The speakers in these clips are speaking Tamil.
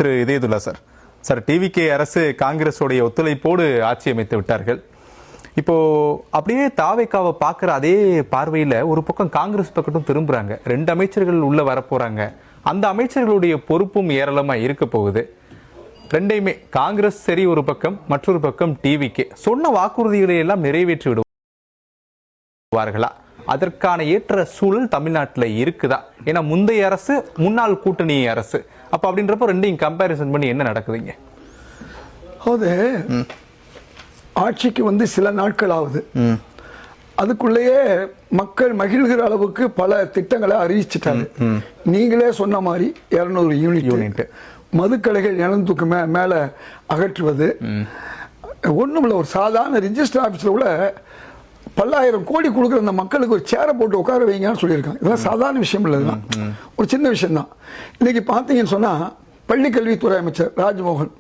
திரு இதயதுல்லா சார், சார் டிவிகே அரசு காங்கிரஸோடைய ஒத்துழைப்போடு ஆட்சி அமைத்து விட்டார்கள். இப்போ அப்படியே தாவேக்காவை பார்க்குற அதே பார்வையில் ஒரு பக்கம் காங்கிரஸ் பக்கத்தும் திரும்புறாங்க. 2 அமைச்சர்கள் உள்ள வரப்போறாங்க. அந்த அமைச்சர்களுடைய பொறுப்பும் ஏராளமாக இருக்க போகுது. ரெண்டையுமே காங்கிரஸ் சரி ஒரு பக்கம், மற்றொரு பக்கம் டிவிகே சொன்ன வாக்குறுதிகளை எல்லாம் நிறைவேற்றி விடுவார்களா? அதற்கான ஏற்ற சூழல் தமிழ்நாட்டில் இருக்குதா? ஏன்னா முந்தைய அரசு முன்னாள் கூட்டணி அரசு, அப்ப அப்படின்றப்ப ரெண்டையும் கம்பேரிசன் பண்ணி என்ன நடக்குதுங்க? அது ஆட்சிக்கு வந்து சில நாட்கள் ஆகுது, அதுக்குள்ளேயே மக்கள் மகிழ்கிற அளவுக்கு பல திட்டங்களை அறிவிச்சிட்டாங்க. நீங்களே சொன்ன மாதிரி 200 யூனிட் மதுக்கடைகள் இழந்துக்கு மேல அகற்றுவது ஒண்ணும் இல்லை. ஒரு சாதாரண ரிஜிஸ்டர் ஆபீஸ்ல கூட பல்லாயிரம் கோடி கொடுக்குற அந்த மக்களுக்கு ஒரு சேரை போட்டு உட்கார வைங்கன்னு சொல்லியிருக்காங்க. இதெல்லாம் சாதாரண விஷயம் இல்லைதான், ஒரு சின்ன விஷயம் தான். இன்னைக்கு பார்த்தீங்கன்னு சொன்னா பள்ளிக்கல்வித்துறை அமைச்சர் ராஜ்மோகன்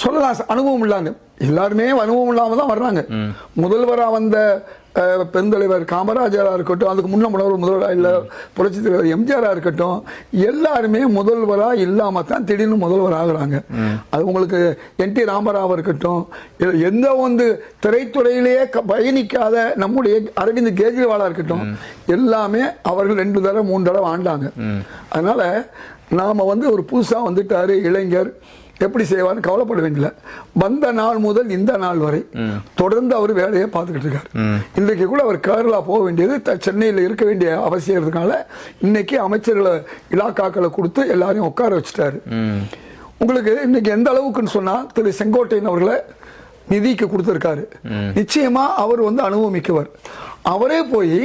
சொல்லலாம் அனுபவம் இல்லாத, எல்லாருமே அனுபவம் இல்லாம தான் வர்றாங்க. முதல்வரா வந்த பெருந்தலைவர் காமராஜரா இருக்கட்டும், அதுக்கு முன்ன முதல்வரா இல்ல புரட்சி தலைவர் எம்ஜிஆரா இருக்கட்டும், எல்லாருமே முதல்வரா இல்லாம தான் திடீர்னு முதல்வர் ஆகுறாங்க. அது உங்களுக்கு NT ராமராவ் இருக்கட்டும், எந்த வந்து திரைத்துறையிலேயே பயணிக்காத நம்முடைய அரவிந்த் கெஜ்ரிவாலா இருக்கட்டும், எல்லாமே அவர்கள் 2 தடவை 3 தடவை ஆண்டாங்க. அதனால நாம வந்து ஒரு புதுசா வந்துட்டாரு இளைஞர் எப்படி செய்வார்னு கவலைப்பட வேண்டிய, வந்த நாள் முதல் இந்த நாள் வரை தொடர்ந்து அவர் வேலையை பார்த்துக்கிட்டு இருக்காரு. இன்றைக்கு கூட அவர் கேரளா போக வேண்டியது, சென்னையில் இருக்க வேண்டிய அவசியம் இருக்கிறதுனால இன்னைக்கு அமைச்சர்களை இலாக்காக்களை கொடுத்து எல்லாரையும் உட்கார வச்சுட்டாரு. உங்களுக்கு இன்னைக்கு எந்த அளவுக்குன்னு சொன்னா திரு செங்கோட்டையன் அவர்களை நிதிக்கு கொடுத்திருக்காரு. நிச்சயமா அவர் வந்து அனுபவமிக்கவர். அவரே போய்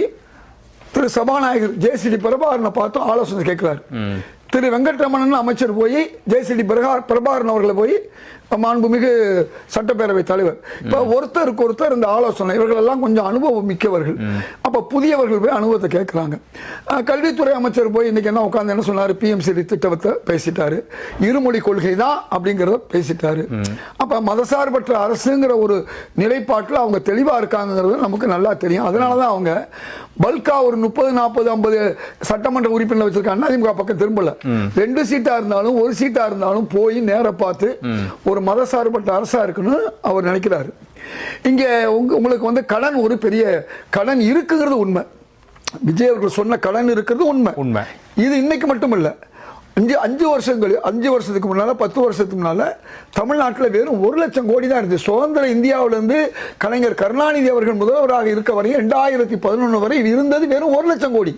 திரு சபாநாயகர் JCD பிரபாகரனை பார்த்து ஆலோசனை கேட்கிறார். திரு வெங்கட்ரமணன் அமைச்சர் போய் JCD பிரபாகரன் அவர்களை போய் மாண்புமிகு சட்டப்பேரவை தலைவர், இப்ப ஒருத்தருக்கு ஒருத்தர் இந்த ஆலோசனை, இவர்கள் எல்லாம் கொஞ்சம் அனுபவம் மிக்கவர்கள். அப்ப புதியவர்கள் போய் அனுபவத்தை கேட்கிறாங்க. கல்வித்துறை அமைச்சர் போய் இன்னைக்கு என்ன உட்கார்ந்து என்ன சொன்னாரு, PMCD திட்டத்தை பேசிட்டாரு, இருமொழி கொள்கை தான் அப்படிங்கறத பேசிட்டாரு. அப்ப மதசார்பற்ற அரசுங்கிற ஒரு நிலைப்பாட்டில் அவங்க தெளிவா இருக்காங்கிறது நமக்கு நல்லா தெரியும். அதனாலதான் அவங்க பல்கா ஒரு 30, 40, 50 சட்டமன்ற உறுப்பினர் வச்சிருக்காங்க. அதிமுக பக்கம் திரும்பல. 2 சீட்டா இருந்தாலும் 1 சீட்டா இருந்தாலும் போய் நேர பார்த்து ஒரு மதசார்பற்ற அரசா இருக்குன்னு அவர் நினைக்கிறாரு. இங்க உங்களுக்கு வந்து கடன், ஒரு பெரிய கடன் இருக்குங்கிறது உண்மை. விஜய் அவர்கள் சொன்ன கடன் இருக்கிறது உண்மை. இது இன்னைக்கு மட்டும் இல்ல, 5 வருஷத்துக்கு முன்னால 10 வருஷத்துக்கு முன்னால தமிழ்நாட்டில் வெறும் 1 லட்சம் கோடி தான் இருந்துச்சு. சுதந்திர இந்தியாவிலிருந்து கலைஞர் கருணாநிதி அவர்கள் முதல்வராக இருக்க வரையும் 2011 வரை இருந்தது வெறும் 1 லட்சம் கோடி.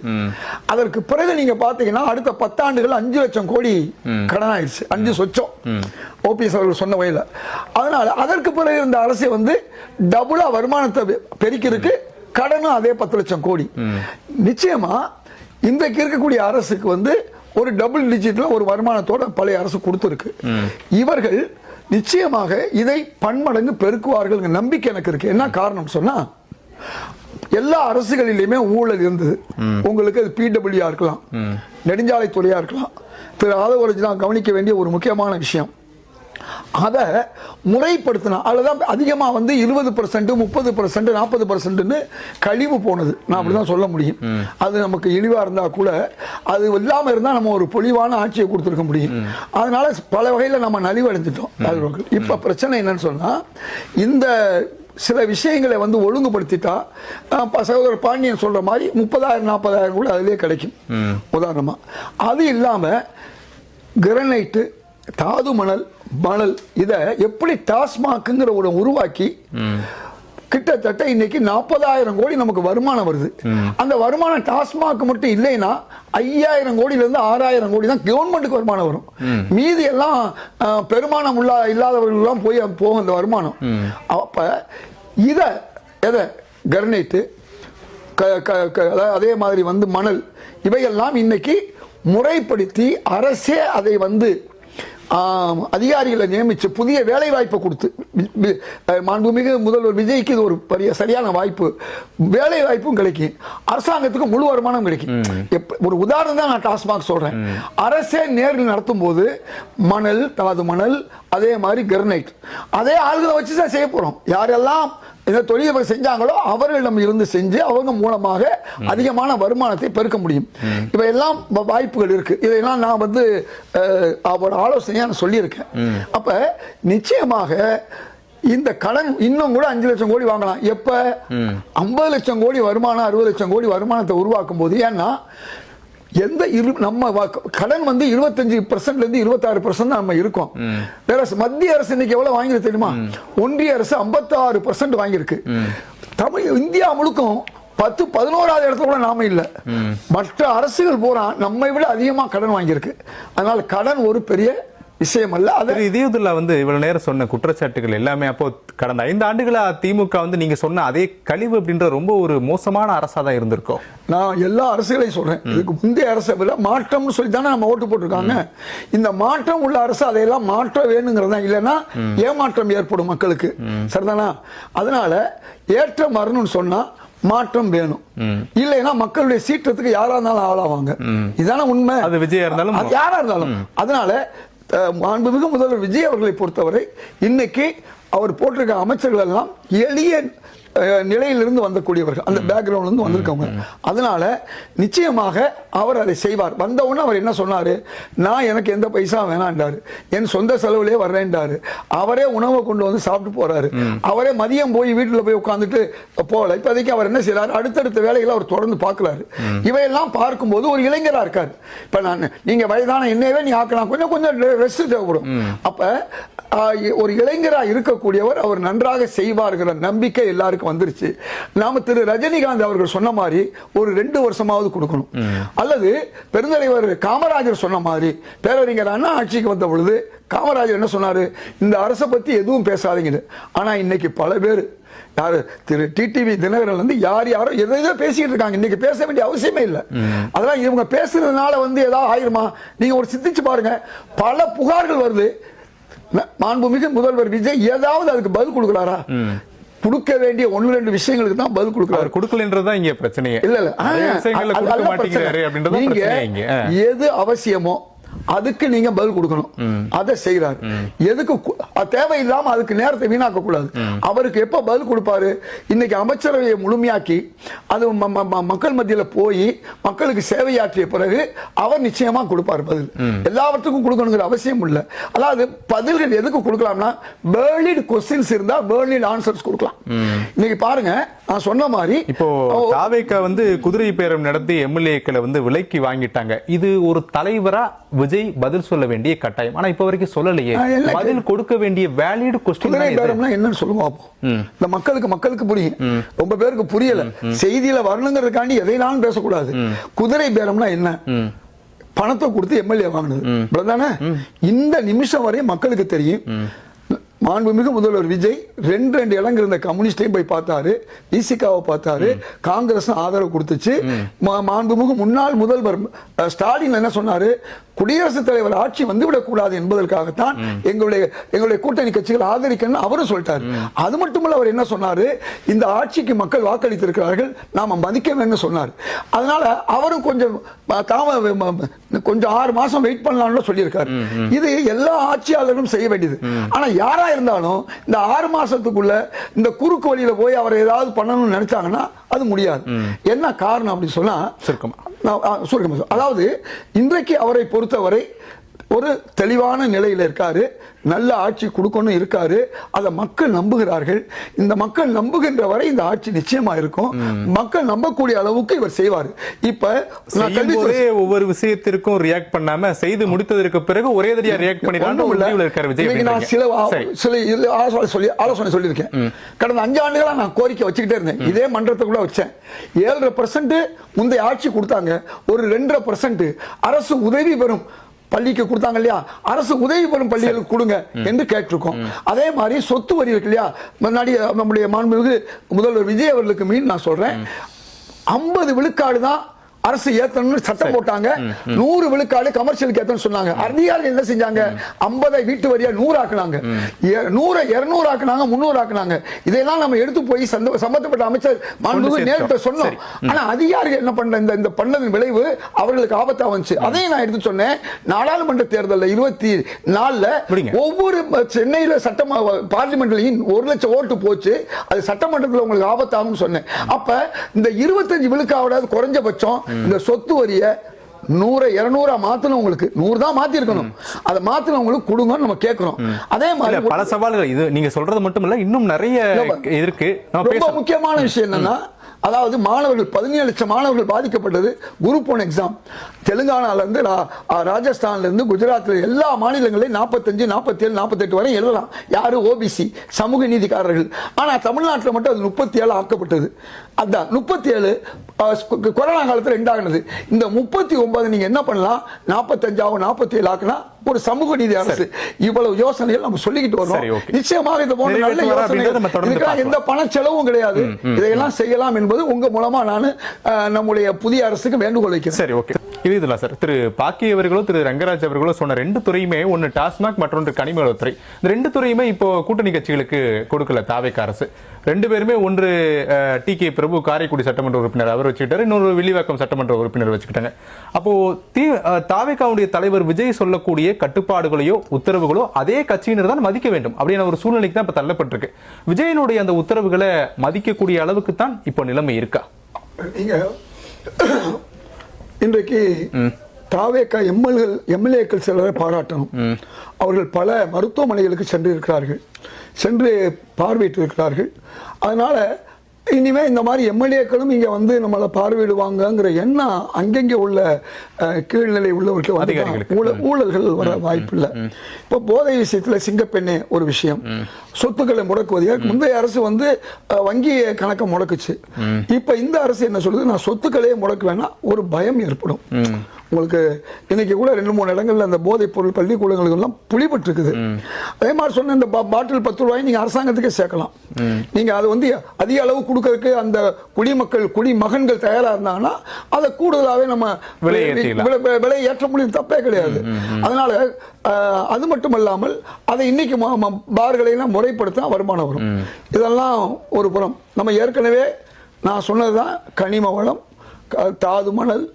அதற்கு பிறகு நீங்க பாத்தீங்கன்னா அடுத்த 10 ஆண்டுகள் 5 லட்சம் கோடி கடன் ஆயிடுச்சு. 5 சொச்சம் OPS அவர்கள் சொன்ன வகையில். அதனால அதற்கு பிறகு இருந்த அரசு வந்து டபுளா வருமானத்தை பெருக்கிருக்கு, கடனும் அதே 10 லட்சம் கோடி. நிச்சயமா இன்றைக்கு இருக்கக்கூடிய அரசுக்கு வந்து ஒரு டபுள் டிஜிட்ல ஒரு வருமானத்தோட பழைய அரசு கொடுத்திருக்கு. இவர்கள் நிச்சயமாக இதை பன்மடங்கு பெருக்குவார்கள் நம்பிக்கை எனக்கு இருக்கு. என்ன காரணம் சொன்னா, எல்லா அரசுகளிலுமே ஊழல் இருந்தது. உங்களுக்கு அது PWA இருக்கலாம், நெடுஞ்சாலைத்துறையா இருக்கலாம். திரு ஆதவ கவனிக்க வேண்டிய ஒரு முக்கியமான விஷயம், அதை முறைப்படுத்தினா அதுதான் அதிகமா வந்து 20%, 30%, 40% கழிவு போனது. நான் அப்படிதான் சொல்ல முடியும். அது நமக்கு இழிவா இருந்தா கூட அது இல்லாம இருந்தா நம்ம ஒரு பொலிவான ஆட்சியை கொடுத்திருக்க முடியும். அதனால பல வகையில நம்ம நலிவடைஞ்சிட்டோம். இப்ப பிரச்சனை என்னன்னு சொன்னா, இந்த சில விஷயங்களை வந்து ஒழுங்குபடுத்திட்டா சகோதரர் பாண்டியன் சொல்ற மாதிரி 30,000 40,000 கூட அதிலே கிடைக்கும். உதாரணமா அது இல்லாம கிரனைட்டு, தாது மணல், இத எப்படி டாஸ்மாக்ங்கிற ஒரு உருவாக்கி கிட்டத்தட்ட இன்னைக்கு 40,000 கோடி நமக்கு வருமானம் வருது. அந்த வருமானம் டாஸ்மாக் மட்டும் இல்லைன்னா 5,000 கோடியில இருந்து 6,000 கோடி தான் கவர்மெண்ட்டுக்கு வருமானம் வரும். மீதி எல்லாம் பெருமானம் இல்லாதவர்கள் எல்லாம் போகும் அந்த வருமானம். அப்ப எதை கிரனைட்டு, அதே மாதிரி வந்து மணல், இவையெல்லாம் இன்னைக்கு முறைப்படுத்தி அரசே அதை வந்து அதிகாரிகளை நியமிச்சு புதிய வேலை வாய்ப்பை கொடுத்து, மாண்புமிகு முதல்வர் விஜய்க்கு இது ஒரு சரியான வாய்ப்பு, வேலை வாய்ப்பும் கிடைக்கும், அரசாங்கத்துக்கு முழு வருமானம் கிடைக்கும். ஒரு உதாரணம் தான் நான் டாஸ்மாக் சொல்றேன். அரசே நேரில் நடத்தும் போது தாது மணல், அதே மாதிரி கிரனைட், அதே ஆளுகளை வச்சு தான் செய்ய போறோம். யாரெல்லாம் இந்த தொழிலை செஞ்சாங்களோ அவர்களிடம் இருந்து செஞ்சு அவங்க மூலமாக அதிகமான வருமானத்தை பெருக்க முடியும். இவையெல்லாம் வாய்ப்புகள் இருக்கு. இதெல்லாம் நான் வந்து அவரோட ஆலோசனையா நான் சொல்லியிருக்கேன். அப்ப நிச்சயமாக இந்த கடன் இன்னும் கூட 5 லட்சம் கோடி வாங்கலாம். எப்ப 50 லட்சம் கோடி வருமானம் 60 லட்சம் கோடி வருமானத்தை உருவாக்கும் போது, ஏன்னா எந்த நம்ம கடன் வந்து 25% இருந்து 26% நம்ம இருக்கோம். மத்திய அரசு இன்னைக்கு எவ்வளவு வாங்கிருக்கு தெரியுமா? ஒன்றிய அரசு 56% வாங்கியிருக்கு. இந்தியா முழுக்கும் 10-11வது இடத்துல கூட நாம இல்ல. மற்ற அரசுகள் பூரா நம்மை விட அதிகமா கடன் வாங்கியிருக்கு. அதனால கடன் ஒரு பெரிய விஷயம் அல்ல. அது இதயத்துள்ள வந்து இவ்வளவு நேரம் சொன்ன குற்றச்சாட்டுகள் எல்லாமே அப்போ கடந்த 5 ஆண்டுகளா திமுக வந்து நீங்க சொன்ன அதே கழிவு அப்படின்ற ரொம்ப ஒரு மோசமான அரசா தான் இருந்திருக்கும். நான் எல்லா அரசுகளையும் சொல்றேன். இதுக்கு முந்தைய அரசை விட மாற்றம்னு சொல்லி தானே நம்ம ஓட்டு போட்டிருக்காங்க. இந்த மாற்றம் உள்ள அரசு அதையெல்லாம் மாற்ற வேணுங்கிறதா, இல்லைன்னா ஏமாற்றம் ஏற்படும் மக்களுக்கு. சரிதானா? அதனால ஏற்றம் வரணும்னு சொன்னா மாற்றம் வேணும். இல்லைன்னா மக்களுடைய சீற்றத்துக்கு யாரா இருந்தாலும் ஆளாவாங்க. இதான உண்மை. அது விஜயா இருந்தாலும் யாரா இருந்தாலும். அதனால மாண்புமிகு முதல்வர் விஜய் அவர்களை பொறுத்தவரை இன்னைக்கு அவர் போட்டிருக்க அமைச்சர்கள் எல்லாம் எளிய நிலையிலிருந்து வந்தக்கூடியவர்கள், அந்த பேக்ரவுண்ட்ல இருந்து வந்திருக்கவங்க. அதனால நிச்சயமாக அவர் அதை செய்வார். வந்தவுடனே அவர் என்ன சொன்னாரு? நான் எனக்கு எந்த பைசா வேணான்றாரு, என் சொந்த செலவுலேயே வர்றேன்றாரு. அவரே உணவை கொண்டு வந்து சாப்பிட்டு போறாரு. அவரே மதியம் போய் வீட்டுல போய் உட்காந்துட்டு போகல. இப்போதைக்கு அவர் என்ன செய்யறாரு? அடுத்தடுத்த வேலைகளை அவர் தொடர்ந்து பார்க்கிறாரு. இவையெல்லாம் பார்க்கும்போது ஒரு இளைஞரா இருக்காரு. இப்ப நான் நீங்க வயதான என்னவே நீ ஆக்கலாம், கொஞ்சம் கொஞ்சம் ரெஸ்ட் தேவைப்படும். அப்ப ஒரு இளைஞரா இருக்கக்கூடியவர் அவர் நன்றாக செய்வார்கிற நம்பிக்கை எல்லாருக்கும் வந்துருச்சு. நாம திரு ரஜினிகாந்த் அவர்கள் சொன்ன மாதிரி ஒரு 2 வருஷமாவது கொடுக்கணும். அல்லது பெருந்தலைவர் காமராஜர் சொன்ன மாதிரி பேரறிஞர் அண்ணா ஆட்சிக்கு வந்த பொழுது காமராஜர் என்ன சொன்னாரு? இந்த அரசை பத்தி எதுவும் பேசாதீங்க. ஆனா இன்னைக்கு பல பேர் யாரு திரு டிடிவி தினகரன் வந்து யாரோ எதோ பேசிட்டு இருக்காங்க. இன்னைக்கு பேச வேண்டிய அவசியமே இல்லை. அதெல்லாம் இவங்க பேசுறதுனால வந்து ஏதாவது ஆயிருமா? நீங்க ஒரு சிந்திச்சு பாருங்க. பல புகார்கள் வருது. மாண்புமிகு முதல்வர் விஜய் ஏதாவது அதுக்கு பதில் கொடுக்கிறாரா? கொடுக்க வேண்டிய 1-2 விஷயங்களுக்கு தான் பதில் கொடுக்கிறார். கொடுக்கலன்றதுதான் இங்க பிரச்சனையே. இல்ல நீங்க எது அவசியமோ அதுக்கு நீங்க பதில் கொடுக்கணும். அதை செய்யறாரு. எதுக்கு தேவையில்லாம அதுக்கு நேரத்தை வீணாக்க கூடாது. அவருக்கு எப்ப பதில் கொடுப்பாரு? இன்னைக்கு அமைச்சரவையை முழுமையாக்கி அது மக்கள் மத்தியில போய் மக்களுக்கு சேவையாற்றிய பிறகு அவர் நிச்சயமா கொடுப்பார் பதில். எல்லாவற்றுக்கும் கொடுக்கணுங்கிற அவசியம் இல்லை. அதாவது பதில்கள் எதுக்கு கொடுக்கலாம்னா, வேர்லிட் கொஸ்டின்ஸ் இருந்தா வேர்லிட் ஆன்சர்ஸ் கொடுக்கலாம். இன்னைக்கு பாருங்க, நான் சொன்ன மாதிரி இப்போ தாவேகா வந்து குதிரை பேரம் நடத்தி எம்எல்ஏக்களை வந்து விலைக்கு வாங்கிட்டாங்க. இது ஒரு தலைவரா விஜய் பதில் சொல்ல வேண்டிய கட்டாயம். ஆனா இப்ப வரைக்கும் சொல்லலையே. பதில் கொடுக்க வேண்டிய வேலிட் கொஸ்டின் என்னன்னு சொல்லுங்க. இந்த மக்களுக்கு புரியும். ரொம்ப பேருக்கு புரியல. செய்தியில வரணுங்கிறதுக்காண்டி எதைனாலும் பேசக்கூடாது. குதிரை பேரம்னா என்ன? பணத்தை கொடுத்து எம்எல்ஏ வாங்கினது. இந்த நிமிஷம் வரை மக்களுக்கு தெரியும். மாண்புமிகு முதல்வர் விஜய் 2 இடங்கள் இருந்த கம்யூனிஸ்டையும் போய் பார்த்தாரு, இசிகாவை பார்த்தாரு, காங்கிரஸ் ஆதரவு கொடுத்துச்சு. மாண்புமிகு முன்னாள் முதல்வர் ஸ்டாலின் என்ன சொன்னாரு? குடியரசுத் தலைவர் ஆட்சி வந்துவிடக் கூடாது என்பதற்காகத்தான் எங்களுடைய கூட்டணி கட்சிகள் ஆதரிக்கணும் அவரும் சொல்லிட்டாரு. அது மட்டுமல்ல, அவர் என்ன சொன்னாரு? இந்த ஆட்சிக்கு மக்கள் வாக்களித்திருக்கிறார்கள், நாம மதிக்க வேண்டும் சொன்னார். அதனால அவரும் கொஞ்சம் 6 மாசம் வெயிட் பண்ணலாம்னு சொல்லியிருக்காரு. இது எல்லா ஆட்சியாளர்களும் செய்ய வேண்டியது. ஆனா யாரா இருந்தாலும் இந்த 6 மாசத்துக்குள்ள இந்த குறுக்கு வழியில போய் அவர் ஏதாவது பண்ணணும்னு நினைச்சாங்கன்னா அது முடியாது. என்ன காரணம் அப்படி சொன்னா, அதாவது இன்றைக்கு அவரை பொறுத்தவரை ஒரு தெளிவான நிலையில் இருக்காரு. நல்ல ஆட்சி கொடுக்கணும் இருக்காரு. அதை மக்கள் நம்புகிறார்கள். இந்த மக்கள் நம்புகின்ற வரை இந்த ஆட்சி நிச்சயமா இருக்கும். மக்கள் நம்பக்கூடிய அளவுக்கு இவர் செய்வார். இப்ப ஒவ்வொரு விஷயத்திற்கும் ரியாக்ட் பண்ணாம செய்து முடித்ததற்கு பிறகு ஒரே தடியா ரியாக்ட் பண்ணிடுறாங்க. நான் சில ஆலோசனை சொல்லியிருக்கேன். கடந்த 5 ஆண்டுகளா நான் கோரிக்கை வச்சுக்கிட்டே இருந்தேன். இதே மன்றத்துக்குள்ள வச்சேன். 7.5% முந்தைய ஆட்சி கொடுத்தாங்க. ஒரு 2.5% அரசு உதவி பெறும் பள்ளிக்கு கொடுத்தாங்க இல்லையா, அரசு உதவி பெறும் பள்ளிகளுக்கு கொடுங்க என்று கேட்டிருக்கோம். அதே மாதிரி சொத்து வரி இருக்கு இல்லையா, முன்னாடி நம்முடைய மாண்புமிகு முதல்வர் விஜய் அவர்களுக்கு மீன் நான் சொல்றேன், 50 விழுக்காடு தான் அரசு ஏத்தணும்னு சட்டம் போட்டாங்க. 100 விழுக்காடு கமர்ஷியலுக்கு ஏத்தணும்னு சொன்னாங்க. அதிகாரிகள் என்ன செஞ்சாங்க? 50 வீட்டு வரியா 100 ஆக்குனாங்க, 100 200 ஆக்குனாங்க, 300 ஆக்குனாங்க. இதெல்லாம் நம்ம எடுத்து போய் சம்பந்தப்பட்ட அமைச்சர் மாண்புமிகு நேரிட்ட சொன்னோம். ஆனா அதிகாரிகள் என்ன பண்ண, இந்த பண்ணதின் விளைவு அவர்களுக்கு ஆபத்தா வந்துச்சு. அதையும் நான் எடுத்து சொன்னேன். நாடாளுமன்ற தேர்தலில் 24 ஒவ்வொரு சென்னையில பார்லிமெண்ட்லயும் 1 லட்சம் ஓட்டு போச்சு. அது சட்டமன்றத்தில் உங்களுக்கு ஆபத்தாகும் சொன்னேன். அப்ப இந்த 25 விழுக்காவது குறைஞ்சபட்சம் இந்த சொத்து வரிய 100 200 மாத்தணும். உங்களுக்கு 100 தான் மாத்தி இருக்கணும். அதை மாத்தினவங்களுக்கு கொடுங்கன்னு நம்ம கேட்கிறோம். அதே மாதிரி பல சவால்கள், இது நீங்க சொல்றது மட்டும் இல்ல, இன்னும் நிறைய இருக்கு. ரொம்ப முக்கியமான விஷயம் என்னன்னா, அதாவது மாணவர்கள் 17 லட்சம் மாணவர்கள் பாதிக்கப்பட்டது. குரூப் 1 எக்ஸாம் தெலுங்கானால இருந்து ராஜஸ்தான்ல இருந்து குஜராத்ல எல்லா மாநிலங்களிலும் 45 47 48 வரை எழுதலாம். யாரு? ஓபிசி சமூக நீதிக்காரர்கள். ஆனா தமிழ்நாட்டில் மட்டும் அது 37 ஆக்கப்பட்டது. அதான் 37 கொரோனா காலத்தில் 2 ஆகுனது. இந்த 39 நீங்க என்ன பண்ணலாம்? 45 47 ஆக்குனா ஒரு சமூக நீதி அரசு. இவ்வளவு யோசனைகள் நம்ம சொல்லிக்கிட்டு வரோம். நிச்சயமாக இந்த போன்ற நல்ல யோசனைகள், எந்த பண செலவும் கிடையாது. இதையெல்லாம் செய்யலாம் என்பது உங்க மூலமா நான் நம்முடைய புதிய அரசுக்கு வேண்டுகோள் வைக்கிறேன். சரி, ஓகே. இது சார், திரு பாக்கி அவர்களோ திரு ரங்கராஜ் அவர்களோ சொன்ன 2 துறையுமே, ஒன்னு டாஸ்மாக், மற்றொன்று கனிம வளத்துறை. இந்த 2 துறையுமே இப்போ கூட்டணி கட்சிகளுக்கு கொடுக்கல தாவேக அரசு. 2 பேருமே, ஒன்று டி.கே. பிரபு காரைக்குடி சட்டமன்ற உறுப்பினர் அவர் வச்சுக்கிட்டாரு, இன்னொரு வில்லிவாக்கம் சட்டமன்ற உறுப்பினர் வச்சுக்கிட்டாங்க. அப்போ தாவேகாவுடைய தலைவர் விஜய் சொல்லக்கூடிய கட்டுப்பாடுகளையோ உத்தரவுகளோ அதே கட்சியினர் தான் மதிக்க வேண்டும் அப்படின்ற ஒரு சூழ்நிலைக்கு தான் இப்ப தள்ளப்பட்டிருக்கு. விஜயனுடைய அந்த உத்தரவுகளை மதிக்கக்கூடிய அளவுக்கு தான் இப்போ நிலைமை இருக்கா? நீங்க இன்றைக்கு தாவேகா எம்எல்ஏக்கள் சிலரை பாராட்டணும். அவர்கள் பல மருத்துவமனைகளுக்கு சென்று இருக்கிறார்கள், சென்று பார்வையிட்டு இருக்கிறார்கள். அதனால இனிமே இந்த மாதிரி எம்எல்ஏக்களும் இங்க வந்து நம்மளை பார்வையிடுவாங்கங்கிற எண்ணம் அங்கங்கே உள்ள கீழ்நிலை உள்ளவர்களுக்கு ஊழல்கள் வர வாய்ப்பு இல்லை. இப்போ போதை விஷயத்துல சிங்கப்பெண்ணே ஒரு விஷயம், சொத்துக்களை முடக்குவது. முந்தைய அரசு வந்து வங்கி கணக்கை முடக்குச்சு. இப்ப இந்த அரசு என்ன சொல்லுது? நான் சொத்துக்களே முடக்க வேணாம், ஒரு பயம் ஏற்படும். உங்களுக்கு இன்னைக்கு கூட 2-3 இடங்கள்ல அந்த போதைப் பொருள் பள்ளிக்கூடங்களுக்கு எல்லாம் புலிபட்டு இருக்குது. அதே மாதிரி சொன்ன இந்த பாட்டில் 10 ரூபாய் நீங்க அரசாங்கத்துக்கே சேர்க்கலாம். நீங்க அது வந்து அதிக அளவு கொடுக்கறதுக்கு அந்த குடிமகன்கள் தயாரா இருந்தாங்கன்னா அதை கூடுதலாவே நம்ம விலை ஏற்ற முடியும், தப்பே கிடையாது. அதனால அது மட்டும் இல்லாமல் அதை இன்னைக்கு பார்களை எல்லாம் முறைப்படுத்த வருமானம் வரும். இதெல்லாம் ஒரு புறம். நம்ம ஏற்கனவே நான் சொன்னதுதான் கனிம வளம், தாது மணல்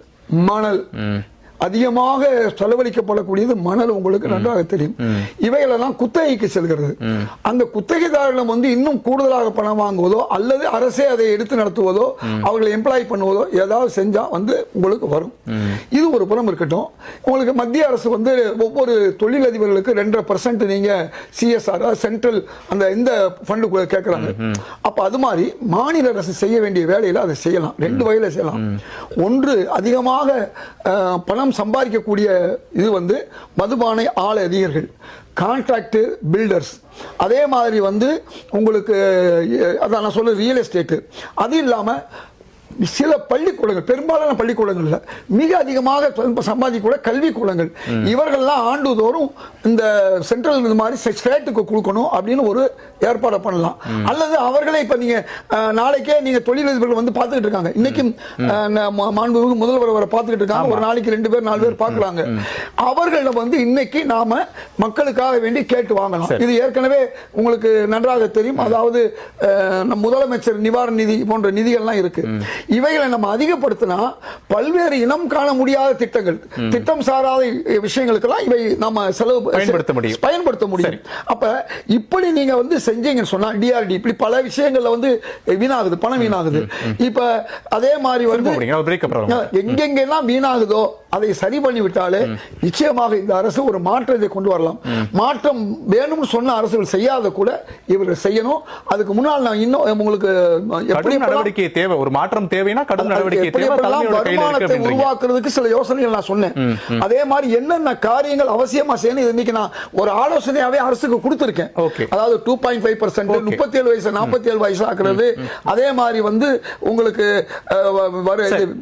அதிகமாக செலவழிக்கப்படக்கூடியது மணல். உங்களுக்கு நன்றாக தெரியும். இவைகளெல்லாம் குத்தகைக்கு செல்கிறது. அந்த குத்தகைதாரிடம் வந்து இன்னும் கூடுதலாக பணம் வாங்குவதோ அல்லது அரசே அதை எடுத்து நடத்துவதோ அவர்களை எம்ப்ளாய் பண்ணுவதோ ஏதாவது செஞ்சா வந்து உங்களுக்கு வரும். இது ஒரு புறம் இருக்கட்டும். உங்களுக்கு மத்திய அரசு வந்து ஒவ்வொரு தொழிலதிபர்களுக்கு 2.5% நீங்க சிஎஸ்ஆர் சென்ட்ரல் அந்த இந்த ஃபண்டு கேட்கறாங்க. அப்ப அது மாதிரி மாநில அரசு செய்ய வேண்டிய வேலையில அதை செய்யலாம். 2 வகையில செய்யலாம். ஒன்று, அதிகமாக பணம் சம்பாதிக்கக்கூடிய இது வந்து மதுபானை ஆலை அதிகர்கள், கான்ட்ராக்ட் பில்டர்ஸ், அதே மாதிரி வந்து உங்களுக்கு அதான் நான் சொல்ல ரியல் எஸ்டேட். அது இல்லாம சில பள்ளிக்கூடங்கள், பெரும்பாலான பள்ளிக்கூடங்கள்ல மிக அதிகமாக சம்பாதிக்கூட கல்விக்கூடங்கள், இவர்கள்லாம் ஆண்டுதோறும் இந்த சென்ட்ரல் இது மாதிரி ஸ்டேட்டுக்கு கொடுக்கணும் அப்படின்னு ஒரு ஏற்பாடு பண்ணலாம். அல்லது அவர்களே இப்ப நீங்க நாளைக்கே நீங்க தொழிலதிபர்கள் வந்து பார்த்துக்கிட்டு இருக்காங்க. இன்னைக்கு மாண்புமிகு முதல்வர் வர பார்த்துக்கிட்டு இருக்காங்க. ஒரு நாளைக்கு 2 பேர் 4 பேர் பார்க்கலாங்க. அவர்கள வந்து இன்னைக்கு நாம மக்களுக்காக வேண்டி கேட்டு வாங்கலாம். இது ஏற்கனவே உங்களுக்கு நன்றாக தெரியும். அதாவது முதலமைச்சர் நிவாரண நிதி போன்ற நிதிகள்லாம் இருக்கு. இவைகளை நம்ம அதிகப்படுத்தினா பல்வேறு இனம் காண முடியாத திட்டங்கள், திட்டம் சாராத விஷயங்களுக்கெல்லாம் இவை நம்ம செலவு பயன்படுத்த முடியும். அப்ப இப்படி நீங்க வந்து செஞ்சீங்கன்னு சொன்னா டிஆர்டி இப்படி பல விஷயங்கள்ல வந்து வீணாகுது, பணம் வீணாகுது. இப்ப அதே மாதிரி வந்து எங்கெங்கெல்லாம் வீணாகுதோ அதை சரி பண்ணி விட்டாலே நிச்சயமாக இந்த அரசு ஒரு மாற்றத்தை கொண்டு வரலாம். மாற்றம் வேணும்னு சொன்ன அரசுகள் செய்யாத கூட இவர்கள் செய்யணும். அதுக்கு முன்னால் நான் இன்னும் உங்களுக்கு எப்படி நடவடிக்கை தேவை, ஒரு மாற்றம் தேவைனா கடும் நடவடிக்கை தேவை. வருமானத்தை உருவாக்குறதுக்கு சில யோசனைகள் நான் சொன்னேன். அதே மாதிரி என்னென்ன காரியங்கள் அவசியமா செய்யணும் இன்னைக்கு நான் ஒரு ஆலோசனையாவே அரசுக்கு கொடுத்திருக்கேன். அதாவது 2.5%, 37 வயசு 47 வயசு ஆக்குறது. அதே மாதிரி வந்து உங்களுக்கு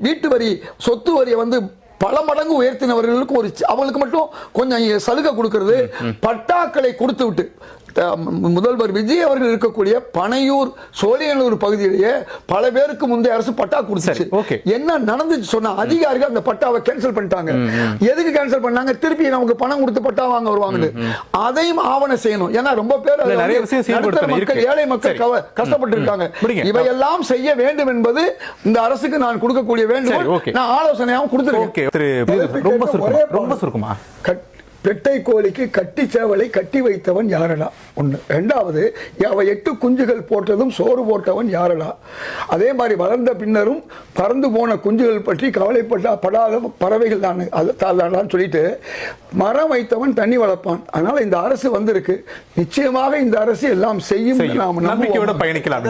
வீட்டு வரி, சொத்து வரியை வந்து பல மடங்கு உயர்த்தினவர்களுக்கு அவங்களுக்கு மட்டும் கொஞ்சம் சலுகை கொடுக்கிறது. பட்டாக்களை கொடுத்து விட்டு முதல்வர் விஜய் அவர்கள் இருக்கக்கூடிய பனையூர் சோழியனூர் பகுதியிலேயே பல பேருக்கு முந்தைய அரசு பட்டா கொடுத்துச்சு. okay. என்ன நடந்துச்சு சொன்னா அதிகாரிகள் அந்த பட்டாவை கேன்சல் பண்ணிட்டாங்க. எதுக்கு கேன்சல் பண்ணாங்க? திருப்பி நமக்கு பணம் கொடுத்து பட்டா வாங்க வருவாங்க. அதையும் ஆவணம் செய்யணும். ஏன்னா ரொம்ப பேர் நிறைய விஷயம் செயல்படுத்தணும் மக்கள், ஏழை மக்கள் கஷ்டப்பட்டு இருக்காங்க. இவையெல்லாம் செய்ய வேண்டும் என்பது இந்த அரசுக்கு நான் கொடுக்கக்கூடிய வேண்டும். நான் ஆலோசனையாகவும் கொடுத்திருக்கேன். ரொம்ப சுருக்கமா பெட்டை கோழிக்கு கட்டி சேவலை கட்டி வைத்தவன் யாரடா? ஒண்ணு. இரண்டாவது, அவ 8 குஞ்சுகள் போட்டதும் சோறு போட்டவன் யாரடா? அதே மாதிரி வளர்ந்த பின்னரும் பறந்து போன குஞ்சுகள் பற்றி கவலைப்படாத பறவைகள் தான் சொல்லிட்டு மரம் வைத்தவன் தண்ணி வளர்ப்பான். அதனால இந்த அரசு வந்திருக்கு. நிச்சயமாக இந்த அரசு எல்லாம் செய்யும். நம்பிக்கையோட பயணிக்கலாம்.